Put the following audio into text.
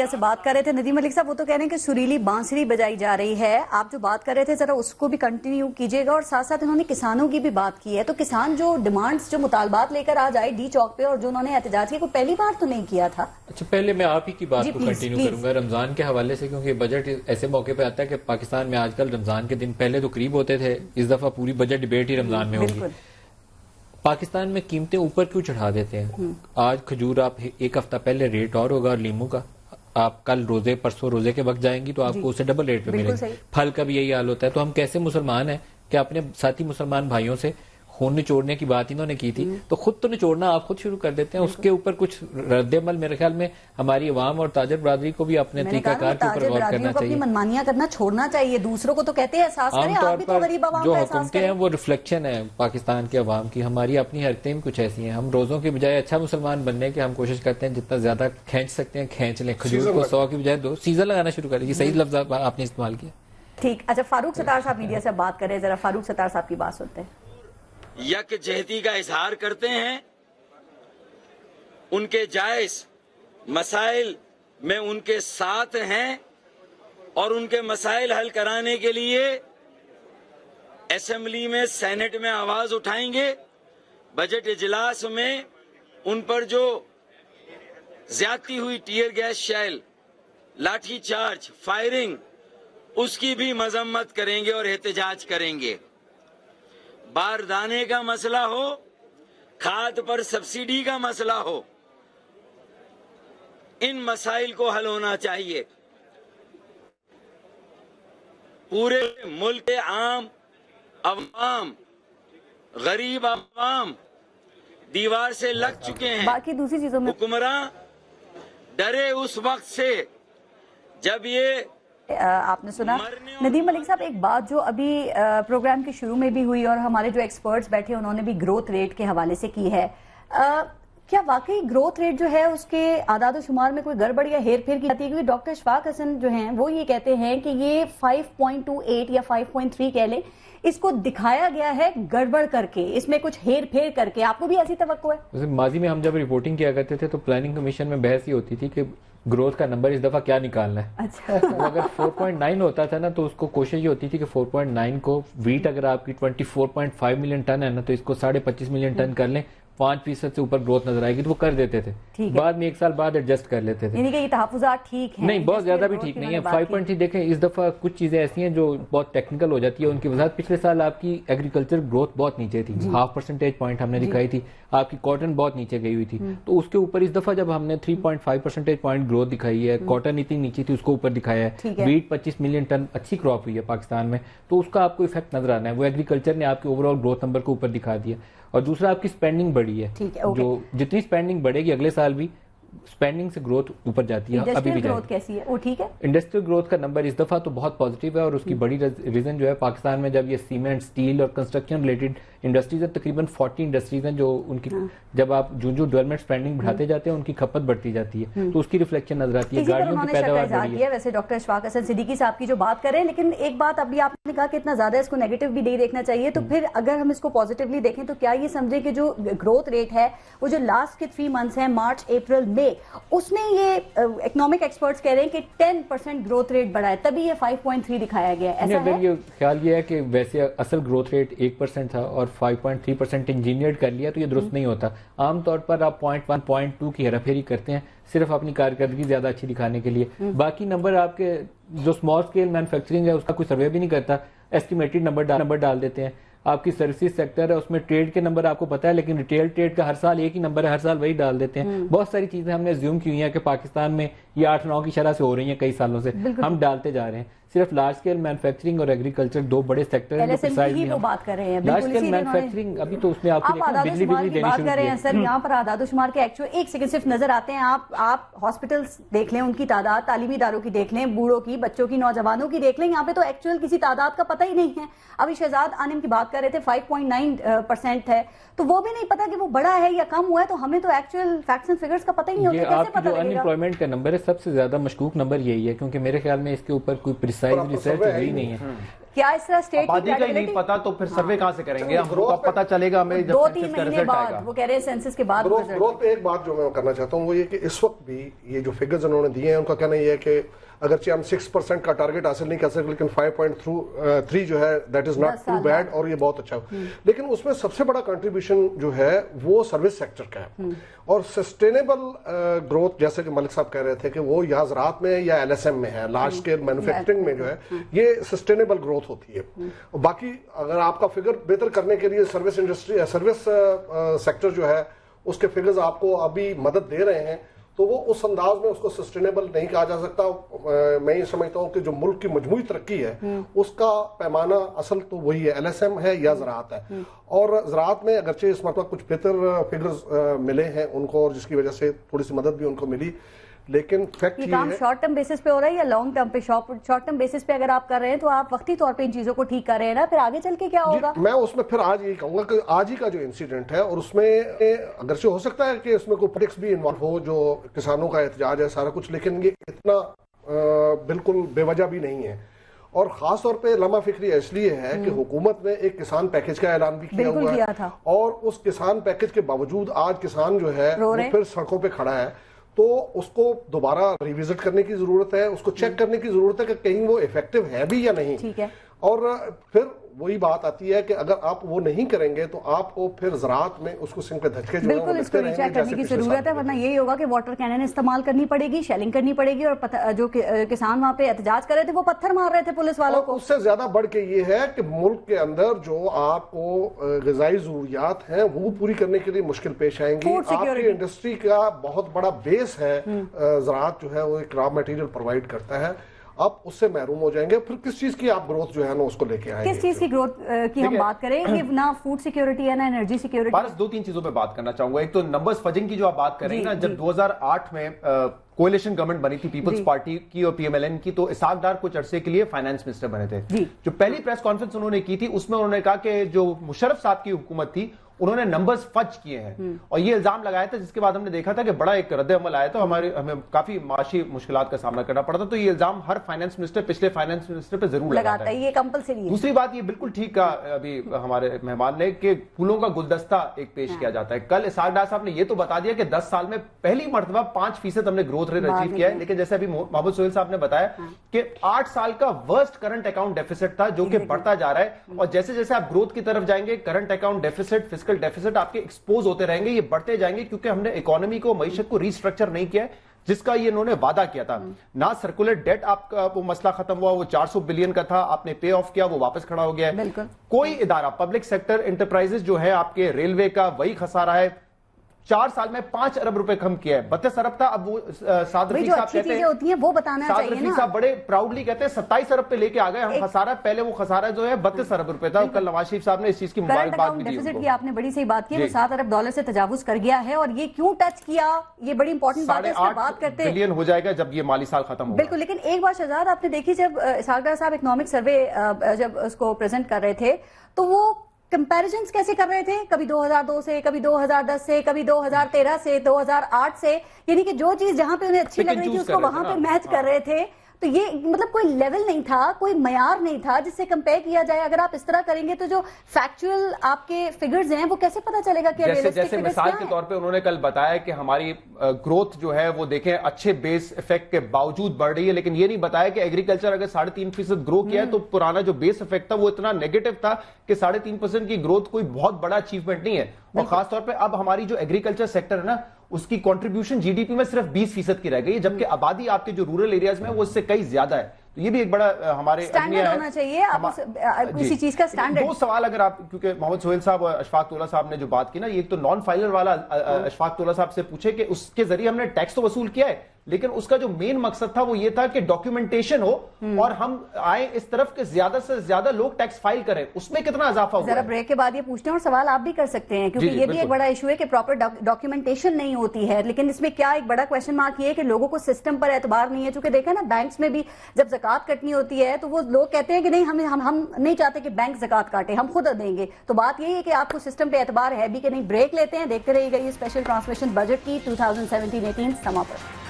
سے بات کر رہے تھے ندیم ملک صاحب، وہ تو کہہ رہے ہیں کہ سریلی بانسری بجائی جا رہی ہے. آپ جو بات کر رہے تھے ذرا اس کو بھی کنٹینیو کیجیے گا، اور ساتھ ساتھ انہوں نے کسانوں کی بھی بات کی ہے. تو کسان جو ڈیمانڈز جو مطالبات لے کر آج آئے ڈی چوک پہ اور جو انہوں نے احتجاج کیا، کوئی پہلی بار تو نہیں کیا تھا. اچھا، پہلے میں آپ ہی کی بات کو کنٹینیو کروں گا رمضان کے حوالے سے، کیونکہ بجٹ ایسے موقع پہ آتا ہے کہ پاکستان میں آج کل رمضان کے دن پہلے تو قریب ہوتے تھے، اس دفعہ پوری بجٹ ڈبیٹ ہی رمضان میں ہوگی. پاکستان میں قیمتیں اوپر کیوں چڑھا دیتے ہیں؟ آج کھجور آپ ایک ہفتہ پہلے ریٹ اور ہوگا، اور لیمو کا آپ کل روزے پرسوں روزے کے وقت جائیں گی تو آپ کو اسے ڈبل ریٹ پہ ملے گا. پھل کا بھی یہی حال ہوتا ہے. تو ہم کیسے مسلمان ہیں کہ اپنے ساتھی مسلمان بھائیوں سے خون نچوڑنے کی بات انہوں نے کی تھی، تو خود تو نچوڑنا آپ خود شروع کر دیتے ہیں. اس کے اوپر کچھ رد عمل میرے خیال میں ہماری عوام اور تاجر برادری کو بھی اپنے طریقہ کار کے اوپر غور کرنا چاہیے. منمانیاں کرنا چھوڑنا چاہیے، دوسروں کو تو کہتے ہیں احساس کریں، آپ بھی تو غریب عوام جو کا احساس حکومتیں ہیں وہ ریفلیکشن ہے پاکستان کے عوام کی. ہماری اپنی حرکتیں بھی کچھ ایسی ہیں. ہم روزوں کی بجائے اچھا مسلمان بننے کی ہم کوشش کرتے ہیں، جتنا زیادہ کھینچ سکتے ہیں کھینچ لیں. کھجور کو 100 کی بجائے 2 سیزن لگانا شروع کر دیں. صحیح لفظ آپ نے استعمال کیا. ٹھیک. اچھا، فاروق ستار صاحب میڈیا سے بات کریں، ذرا فاروق ستار صاحب کی بات سنتے ہیں. یکجہتی کا اظہار کرتے ہیں، ان کے جائز مسائل میں ان کے ساتھ ہیں، اور ان کے مسائل حل کرانے کے لیے اسمبلی میں سینٹ میں آواز اٹھائیں گے. بجٹ اجلاس میں ان پر جو زیادتی ہوئی ٹیئر گیس شیل، لاٹھی چارج، فائرنگ، اس کی بھی مذمت کریں گے اور احتجاج کریں گے. باردانے کا مسئلہ ہو، کھاد پر سبسڈی کا مسئلہ ہو، ان مسائل کو حل ہونا چاہیے. پورے ملک کے عام عوام، غریب عوام دیوار سے لگ چکے ہیں. باقی دوسری چیزوں میں حکمراں ڈرے اس وقت سے جب یہ آپ نے سنا ندیم ملک صاحب ایک بات جو ابھی پروگرام کے شروع میں بھی ہوئی اور ہمارے جو ایکسپرٹس بیٹھے انہوں نے بھی گروتھ ریٹ کے حوالے سے کی ہے. کیا واقعی گروتھ ریٹ جو ہے اس کے اعداد و شمار میں کوئی گڑبڑ یا ہیر پھیر کی جاتی ہے؟ کیونکہ ڈاکٹر اشفاق حسن جو ہیں وہ یہ کہتے ہیں کہ یہ 5.28 یا 5.3 کہہ لیں، اس کو دکھایا گیا ہے گڑبڑ کر کے، اس میں کچھ ہیر پھیر کر کے. آپ کو بھی ایسی توقع ہے؟ ماضی میں ہم جب رپورٹنگ کیا کرتے تھے تو پلاننگ کمیشن میں بحث ہی ہوتی تھی کہ گروتھ کا نمبر اس دفعہ کیا نکالنا ہے. اگر 4.9 ہوتا تھا نا تو اس کو کوشش یہ ہوتی تھی کہ 4.9 کو ویٹ اگر آپ کی 24.5 ملین ٹن ہے نا تو اس کو 25.5 ملین ٹن کر لیں، 5% سے اوپر گروتھ نظر آئے گی تو وہ کر دیتے تھے. بعد میں 1 سال بعد ایڈجسٹ کر لیتے تھے. یعنی کہ یہ تحفظات ٹھیک ہیں؟ نہیں، بہت زیادہ بھی ٹھیک نہیں ہے. 5.3 دیکھیں اس دفعہ کچھ چیزیں ایسی ہیں جو بہت ٹیکنیکل ہو جاتی ہے ان کی وضاحت. پچھلے سال آپ کی ایگریکلچر گروتھ بہت نیچے تھی، 0.5 پرسنٹیج پوائنٹ ہم نے دکھائی تھی. آپ کی کاٹن بہت نیچے گئی ہوئی تھی، تو اس کے اوپر اس دفعہ جب ہم نے 3.5 پرسنٹیج پوائنٹ گروتھ دکھائی ہے، کاٹن اتنی نیچے تھی اس کو اوپر دکھایا ہے. ویٹ 25 ملین ٹن اچھی کراپ ہوئی ہے پاکستان میں، تو اس کا آپ کو افیکٹ نظر آنا ہے. وہ ایگریکلچر نے آپ کے اوور آل گروتھ نمبر کو اوپر دکھا دیا. اور دوسرا آپ کی سپینڈنگ بڑھی ہے، جو جتنی سپینڈنگ بڑھے گی اگلے سال بھی سپینڈنگ سے گروتھ اوپر جاتی ہے. ابھی بھی گروتھ کیسی ہے وہ ٹھیک ہے؟ انڈسٹریل گروتھ کا نمبر اس دفعہ تو بہت پازیٹیو ہے، اور اس کی بڑی ریزن جو ہے پاکستان میں جب یہ سیمنٹ، سٹیل اور کنسٹرکشن ریلیٹڈ انڈسٹریز ہیں، تقریباً 40 انڈسٹریز ہیں جو ان کی جب آپ جو ڈیولپمنٹ سپینڈنگ بڑھاتے جاتے ہیں ان کی کھپت بڑھتی جاتی ہے، تو اس کی ریفلیکشن نظر آتی ہے. گاڑیوں کی پیداوار بڑھی ہے. ویسے ڈاکٹر اشفاق حسن صدیقی صاحب کی جو بات کریں، لیکن ایک بات ابھی آپ نے کہا کہ اتنا زیادہ اس کو نیگیٹو بھی نہیں دیکھنا چاہیے، تو پھر اگر ہم اس کو پازیٹیولی دیکھیں تو کیا یہ سمجھیں کہ جو گروتھ ریٹ ہے وہ جو لاسٹ کے 3 منتھس ہیں، مارچ، اپریل، مئی، اس میں یہ اکنامک ایکسپرٹس کہہ رہے ہیں کہ 10% گروتھ ریٹ بڑھا ہے، تبھی یہ 5.3 دکھایا گیا ہے. ایسا ہے؟ یہ خیال یہ ہے کہ ویسے اصل گروتھ ریٹ 1% تھا اور 5.3% انجینئرڈ کر لیا تو یہ درست نہیں ہوتا. عام طور پر آپ 0.1 0.2 کی ہیرا پھیری کرتے ہیں صرف اپنی کارکردگی زیادہ اچھی دکھانے کے لیے. باقی نمبر آپ کے جو اسمال اسکیل مینوفیکچرنگ ہے اس کا کوئی سروے بھی نہیں کرتا، ایسٹیمیٹڈ نمبر ڈال دیتے ہیں. آپ کی سروسز سیکٹر ہے اس میں ٹریڈ کے نمبر آپ کو پتا ہے، لیکن ریٹیل ٹریڈ کا ہر سال ایک ہی نمبر ہے، ہر سال وہی ڈال دیتے ہیں. بہت ساری چیزیں ہم نے زیوم کی ہوئی ہیں کہ پاکستان میں یہ 8-9 کی شرح سے ہو رہی ہیں کئی سالوں سے، ہم ڈالتے جا رہے ہیں. صرف لارج اسکیل مینوفیکچرنگ اور ایگریکلچر 2 بڑے سیکٹر ہیں. لارج اسکیل مینوفیکچرنگ ابھی تو اس میں آپ کو بجلی دینی بات کر رہے ہیں سر. یہاں پر اعداد و شمار کے ایکچوئل ایک سیکنڈ صرف نظر آتے ہیں. آپ ہاسپٹلس دیکھ لیں، ان کی تعداد، تعلیمی اداروں کی دیکھ لیں، بوڑھوں کی، بچوں کی، نوجوانوں کی دیکھ لیں، یہاں پہ تو ایکچوئل کسی تعداد کا پتہ ہی نہیں ہے. ابھی شہزاد عانم کی بات کر رہے تھے 5.9% ہے، تو وہ بھی نہیں پتا کہ وہ بڑا ہے یا کم ہوا ہے. تو ہمیں تو ایکچوئل فیکٹس اینڈ فگرز کا پتہ ہی نہیں ہوتا. آپ جو ان امپلائمنٹ کا نمبر ہے سب سے زیادہ مشکوک نمبر یہی ہے، کیونکہ میرے خیال میں اس کے اوپر کوئی प्रिसाइज रिसर्च हुई नहीं है। क्या इस तरह स्टेट आबादी का ही नहीं पता तो फिर सर्वे कहाँ से करेंगे? हमको अब पता चलेगा हमें जब 2-3 महीने बाद, वो कह रहे हैं सेंसस के बाद ग्रोथ पे एक बात जो मैं करना चाहता हूँ वो ये कि इस वक्त भी ये जो फिगर्स उन्होंने दिए हैं उनका कहना ये है कि अगरचे हम 6% का टारगेट हासिल नहीं कर सकते लेकिन 5.3 जो है that is not too bad और ये बहुत अच्छा है। लेकिन उसमें सबसे बड़ा कंट्रीब्यूशन जो है वो सर्विस सेक्टर का है और सस्टेनेबल ग्रोथ जैसे कि मलिक साहब कह रहे थे कि वो यहाँ ज़राअत में या LSM में है, लार्ज स्केल मैन्युफैक्चरिंग में जो है ये सस्टेनेबल ग्रोथ होती है। बाकी अगर आपका फिगर बेहतर करने के लिए सर्विस इंडस्ट्री सर्विस सेक्टर जो है उसके फिगर्स आपको अभी मदद दे रहे हैं तो वो उस अंदाज में उसको सस्टेनेबल नहीं कहा जा सकता। मैं ये समझता हूँ कि जो मुल्क की मजमूई तरक्की है उसका पैमाना असल तो वही है, LSM है या ज़राअत है। और ज़राअत में अगरचे इस मतलब कुछ बेहतर फिगर्स मिले हैं उनको और जिसकी वजह से थोड़ी सी मदद भी उनको मिली, लेकिन फैक्ट ये काम शॉर्ट टर्म बेसिस पे हो रहा है या लॉन्ग टर्म पे? शॉर्ट टर्म बेसिस पे अगर आप कर रहे हैं तो आप वक्ती तौर पे इन चीजों को ठीक कर रहे हैं ना, फिर आगे चल के क्या होगा? मैं उसमें फिर आज यही कहूंगा कि आज ही का जो इंसिडेंट है और उसमें अगरचे हो सकता है कि इसमें कोई पॉलिटिक्स भी इन्वॉल्व हो, जो किसानों का एहतजाज है सारा कुछ, लेकिन ये इतना बिल्कुल बेवजह भी नहीं है। और खास तौर पे लम्हा फिक्री इसलिए है कि हुकूमत ने एक किसान पैकेज का ऐलान भी किया हुआ है और उस किसान पैकेज के बावजूद आज किसान जो है वो फिर सड़कों पे खड़ा है। तो उसको दोबारा रिविजिट करने की जरूरत है, उसको चेक करने की जरूरत है कि कहीं वो इफेक्टिव है भी या नहीं। ठीक है। और फिर वही बात आती है कि अगर आप वो नहीं करेंगे तो आपको फिर ज़राअत में उसको सिंह पे धक्के जो बिल्कुल इसको रीचेक करने की जरूरत है, वरना यही होगा कि वाटर कैनन इस्तेमाल करनी पड़ेगी, शेलिंग करनी पड़ेगी और जो किसान वहां पे एहतजाज कर रहे थे वो पत्थर मार रहे थे पुलिस वालों को। उससे ज्यादा बढ़ के ये है कि मुल्क के अंदर जो आपको ग़िज़ाई ज़रूरियात हैं वो पूरी करने के लिए मुश्किल पेश आएंगी। आपकी इंडस्ट्री का बहुत बड़ा बेस है, ज़राअत जो है वो एक रॉ मटेरियल प्रोवाइड करता है, आप उससे महरूम हो जाएंगे। फिर किस चीज की आप ग्रोथ जो है ना उसको लेके आएंगे? किस चीज की ग्रोथ की हम बात करें कि ना फूड सिक्योरिटी है ना एनर्जी सिक्योरिटी? बस 2-3 चीजों पे बात करना चाहूंगा। एक तो नंबर्स फजिंग की जो आप बात करें ना, जब 2008 में कोalition गवर्नमेंट बनी थी पीपल्स पार्टी की और PMLN की, तो इसाक डार कुछ अरसे के लिए फाइनेंस मिनिस्टर बने थे। जो पहली प्रेस कॉन्फ्रेंस उन्होंने की थी उसमें उन्होंने कहा कि जो मुशर्रफ साहब की हुकूमत थी उन्होंने नंबर्स फज किए हैं और ये इल्जाम लगाया था, जिसके बाद हमने देखा था कि बड़ा एक रद्द अमल आया था, हमें काफी माशी मुश्किलात का सामना करना पड़ा था। तो ये इल्जाम हर फाइनेंस मिनिस्टर पिछले फाइनेंस मिनिस्टर पे जरूर लगाता है, ये कंपलसरी है। दूसरी बात ये बिल्कुल ठीक कहा अभी हमारे मेहमान ने कि फूलों का गुलदस्ता एक पेश किया जाता है। कल इसाक डार साहब ने ये तो बता दिया कि 10 साल में पहली मर्तबा 5% हमने ग्रोथ रेट अचीव किया है, लेकिन जैसे अभी मोहम्मद सोहेल साहब ने बताया कि 8 साल का वर्स्ट करंट अकाउंट डेफिसिट था जो कि बढ़ता जा रहा है। और जैसे जैसे आप ग्रोथ की तरफ जाएंगे current account deficit, fiscal deficit आपके एक्सपोज होते रहेंगे, ये बढ़ते जाएंगे, क्योंकि हमने इकोनॉमी को, मईशत को रीस्ट्रक्चर नहीं किया है जिसका ये इन्होंने वादा किया था। ना सर्कुलर डेट आपका वो मसला खत्म हुआ, वो 400 बिलियन का था, आपने पे ऑफ किया, वो वापस खड़ा हो गया है। कोई इदारा, पब्लिक सेक्टर एंटरप्राइजेस जो है आपके, रेलवे का वही खसारा है, 4 साल में 5 अरब रुपए कम किया है। 32 अरब था, अब वो साद रफीक साहब कहते हैं, होती हैं वो बताना चाहिए ना। रफीक साहब बड़े प्राउडली कहते हैं 27 अरब पे लेके आ गए हम खसारा। पहले वो खसारा जो है 32 अरब रुपए था। कल नवाज शरीफ साहब ने इस चीज की मुबारकबाद भी दी। डेफिसिट की आपने बड़ी सही बात की, वो 7 अरब डॉलर से तजावुज कर गया है और ये क्यों टच किया, ये बड़ी इंपॉर्टेंट बात है, इस पर बात करते हैं। बिलियन हो जाएगा जब ये माली साल खत्म होगा। बिल्कुल, लेकिन एक बार शहजाद आपने देखी, जब इसाक डार साहब इकोनॉमिक सर्वे जब उसको प्रेजेंट कर रहे थे तो वो कंपैरिजन्स कैसे कर रहे थे, कभी 2002 से, कभी 2010 से, कभी 2013 से, 2008 से, यानी कि जो चीज जहां पे उन्हें अच्छी लग रही थी उसको वहां पे मैच कर रहे थे। तो ये मतलब कोई लेवल नहीं था, कोई मयार नहीं था जिससे कंपेयर किया जाए। अगर आप इस तरह करेंगे तो जो फैक्चुअल आपके फिगर्स हैं वो कैसे पता चलेगा कि जैसे मिसाल के तौर पे उन्होंने कल बताया कि हमारी ग्रोथ जो है वो देखें अच्छे बेस इफेक्ट के बावजूद बढ़ रही है, लेकिन ये नहीं बताया कि एग्रीकल्चर अगर 3.5% ग्रो किया है तो पुराना जो बेस इफेक्ट था वो इतना नेगेटिव था कि 3.5% की ग्रोथ कोई बहुत बड़ा अचीवमेंट नहीं है। और खासतौर पर अब हमारी जो एग्रीकल्चर सेक्टर है ना, उसकी कंट्रीब्यूशन जीडीपी में सिर्फ 20% की रह गई है, जबकि आबादी आपके जो रूरल एरियाज में वो इससे कई ज्यादा है। तो ये भी एक बड़ा हमारे स्टैंडर्ड होना चाहिए, आप इसी चीज का स्टैंडर्ड। 2 सवाल अगर आप, क्योंकि मोहम्मद सोहेल साहब और अशफाक तोला साहब ने जो बात की ना, ये एक तो नॉन फाइलर वाला अशफाक तोला साहब से पूछे कि उसके जरिए हमने टैक्स तो वसूल किया है, लेकिन उसका जो मेन मकसद था वो ये था कि डॉक्यूमेंटेशन हो और हम आए इस तरफ के ज्यादा से ज्यादा लोग टैक्स फाइल करें, उसमें कितना इजाफा हुआ। जरा ब्रेक के बाद ये पूछते हैं और सवाल आप भी कर सकते हैं, क्योंकि ये भी एक बड़ा इशू है कि प्रॉपर डॉक्यूमेंटेशन नहीं होती है। लेकिन इसमें क्या एक बड़ा क्वेश्चन मार्क ये है कि लोगों को सिस्टम पर एतबार नहीं है। चूंकि देखा ना, बैंक्स में भी जब ज़कात कटनी होती है तो वो लोग कहते हैं कि नहीं, हम नहीं चाहते कि बैंक ज़कात काटे, हम खुद देंगे। तो बात यही है कि आपको सिस्टम पे एतबार है भी कि नहीं। ब्रेक लेते हैं, देखते रहिएगा ये स्पेशल ट्रांसमिशन बजट की 2017-18 समाप्त।